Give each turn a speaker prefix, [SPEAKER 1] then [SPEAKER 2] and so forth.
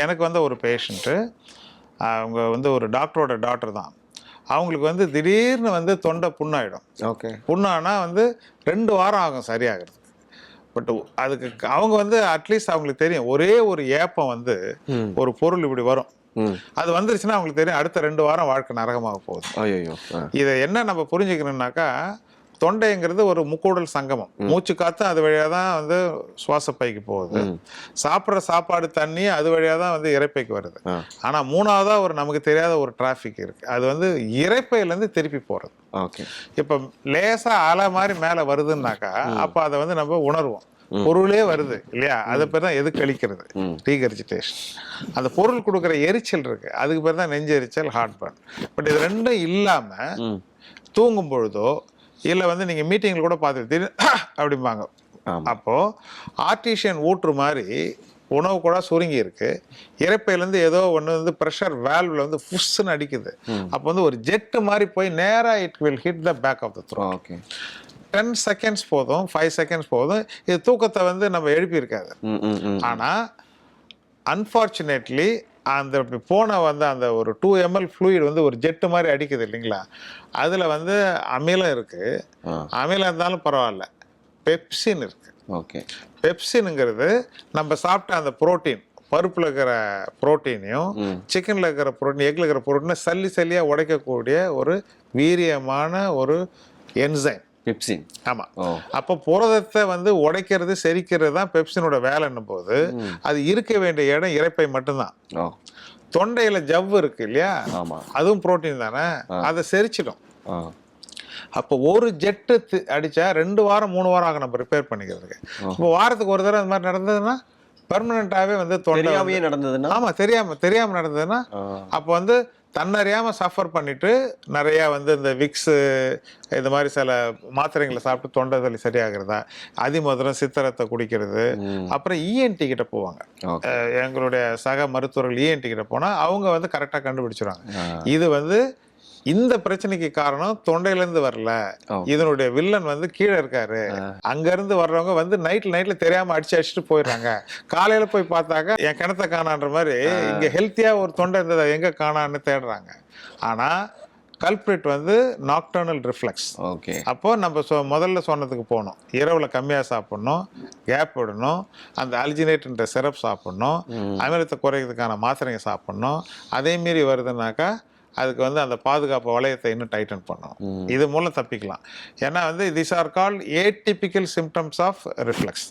[SPEAKER 1] எனக்கு வந்த ஒரு பேஷண்ட்டு, அவங்க வந்து ஒரு டாக்டரோட டாட்டர் தான். அவங்களுக்கு வந்து திடீர்னு வந்து தொண்டை புண்ணாயிடும்.
[SPEAKER 2] ஓகே.
[SPEAKER 1] புண்ணானா வந்து 2 வாரம் ஆகும் சரியாகுறதுக்கு. பட் அதுக்கு அவங்க வந்து அட்லீஸ்ட் அவங்களுக்கு தெரியும். ஒரே ஒரு ஏப்பம் வந்து ஒரு பொருள் இப்படி வரும். அது வந்துருச்சுன்னா அவங்களுக்கு தெரியும் அடுத்த 2 வாரம் வாழ்க்கை நரகமாக போகுது.
[SPEAKER 2] ஐயோ.
[SPEAKER 1] இதை என்ன நம்ம புரிஞ்சுக்கணும்னாக்கா, தொண்டைங்கிறது ஒரு முக்கூடல் சங்கமம். மூச்சு காத்து அது வழியாக தான் வந்து சுவாச பைக்கு போகுது. சாப்பிட்ற சாப்பாடு தண்ணி அது வழியாக தான் வந்து இரைப்பைக்கு வருது. ஆனால் மூணாவதாக ஒரு நமக்கு தெரியாத ஒரு டிராஃபிக் இருக்கு. அது வந்து இரைப்பையிலேருந்து திருப்பி போகிறது.
[SPEAKER 2] ஓகே.
[SPEAKER 1] இப்போ லேசாக அலை மாதிரி மேலே வருதுன்னாக்கா அப்போ அதை வந்து நம்ம உணர்வோம். பொருளே வருது இல்லையா, அது பேர் தான் எது கழிக்கிறது, ரீகர்ஜிடேஷன். அந்த பொருள் கொடுக்குற எரிச்சல் இருக்கு, அதுக்கு பேர் தான் நெஞ்சு எரிச்சல், ஹார்ட் பர்ன். பட் இது ரெண்டும் இல்லாமல் தூங்கும் பொழுதோ இல்லை வந்து நீங்கள் மீட்டிங்கில் கூட பார்த்துட்டு அப்படிம்பாங்க. அப்போது ஆர்டிஷியன் ஊற்று மாதிரி உணவு கூட சுருங்கி இருக்கு, இரைப்பையிலேருந்து ஏதோ ஒன்று வந்து ப்ரெஷர் வேல்வில் வந்து ஃபுஸ்ன்னு அடிக்குது. அப்போ வந்து ஒரு ஜெட்டு மாதிரி போய் நேராக it will hit the back of the throat.
[SPEAKER 2] Okay.
[SPEAKER 1] 10 seconds போதும், 5 செகண்ட்ஸ் போதும். இது தூக்கத்தை வந்து நம்ம எழுப்பியிருக்காது. ஆனால் அன்ஃபார்ச்சுனேட்லி அந்த போன வந்து அந்த ஒரு 2 ml ஃப்ளூயிட் வந்து ஒரு ஜெட்டு மாதிரி அடிக்குது இல்லைங்களா, அதில் வந்து அமிலம் இருக்குது. அமிலம் இருந்தாலும் பரவாயில்ல, பெப்சின் இருக்குது.
[SPEAKER 2] ஓகே.
[SPEAKER 1] பெப்சினுங்கிறது நம்ம சாப்பிட்ட அந்த புரோட்டீன், பருப்பில் இருக்கிற புரோட்டீனையும் சிக்கனில் இருக்கிற புரோட்டீன், எக்கில் இருக்கிற புரோட்டீனை சல்லி சல்லியாக உடைக்கக்கூடிய ஒரு வீரியமான ஒரு என்சைம்
[SPEAKER 2] பெப்சின்.
[SPEAKER 1] ஆமாம். அப்போ புரதத்தை வந்து உடைக்கிறது செரிக்கிறது தான் பெப்சினோட வேலைன்னும் போது அது இருக்க வேண்டிய இடம் இரைப்பை மட்டும்தான். தொண்டையில் ஜவ்வு இருக்கு இல்லையா, அதுவும் புரோட்டீன் தானே, அதை செரிச்சிடும். அப்போ ஒரு ஜெட்டு அடித்தா 2 வாரம் 3 வாரம் ஆகும் நம்ம ரிப்பேர் பண்ணிக்கிறதுக்கு. இப்போ வாரத்துக்கு ஒரு தடவை அந்த மாதிரி நடந்ததுன்னா பெர்மனண்ட்டாகவே வந்து
[SPEAKER 2] தொண்டையாவே நடந்ததுன்னா,
[SPEAKER 1] ஆமாம், தெரியாமல் நடந்ததுன்னா அப்போ வந்து தன்னறியாமல் சஃபர் பண்ணிட்டு நிறையா வந்து இந்த விக்ஸு இது மாதிரி சில மாத்திரைகளை சாப்பிட்டு தொண்டை வலி சரியாகிறதா, அதிமதுரம் சித்திரத்தை குடிக்கிறது. அப்புறம் இஎன்டி கிட்ட போவாங்க. எங்களுடைய சக மருத்துவர்கள் இஎன்டி கிட்ட போனால் அவங்க வந்து கரெக்டாக கண்டுபிடிச்சிருவாங்க. இது வந்து இந்த பிரச்சனைக்கு காரணம் தொண்டையிலேருந்து வரல, இதனுடைய வில்லன் வந்து கீழே இருக்காரு. அங்கேருந்து வர்றவங்க வந்து நைட்ல தெரியாமல் அடிச்சுட்டு போயிடுறாங்க. காலையில் போய் பார்த்தாக்க என் கிணத்த காணான்ற மாதிரி இங்கே ஹெல்த்தியாக ஒரு தொண்டை இருந்ததை எங்கே காணான்னு தேடுறாங்க. ஆனால் கல்பிரிட் வந்து நாக்டர்னல் ரிஃப்ளெக்ஸ்.
[SPEAKER 2] ஓகே. அப்போ
[SPEAKER 1] நம்ம முதல்ல சொன்னதுக்கு போகணும், இரவில் கம்மியாக சாப்பிட்ணும், கேப் விடணும், அந்த அல்ஜினேட்ன்ற சிரப் சாப்பிட்ணும், அமிலத்தை குறைக்கிறதுக்கான மாத்திரைங்க சாப்பிட்ணும். அதே மீறி வருதுன்னாக்கா அதுக்கு வந்து அந்த பாதுகாப்பு வளையத்தை இன்னும் டைட்டன் பண்ணணும். இது மூலம் தப்பிக்கலாம். ஏன்னா வந்து this are called atypical symptoms of reflex.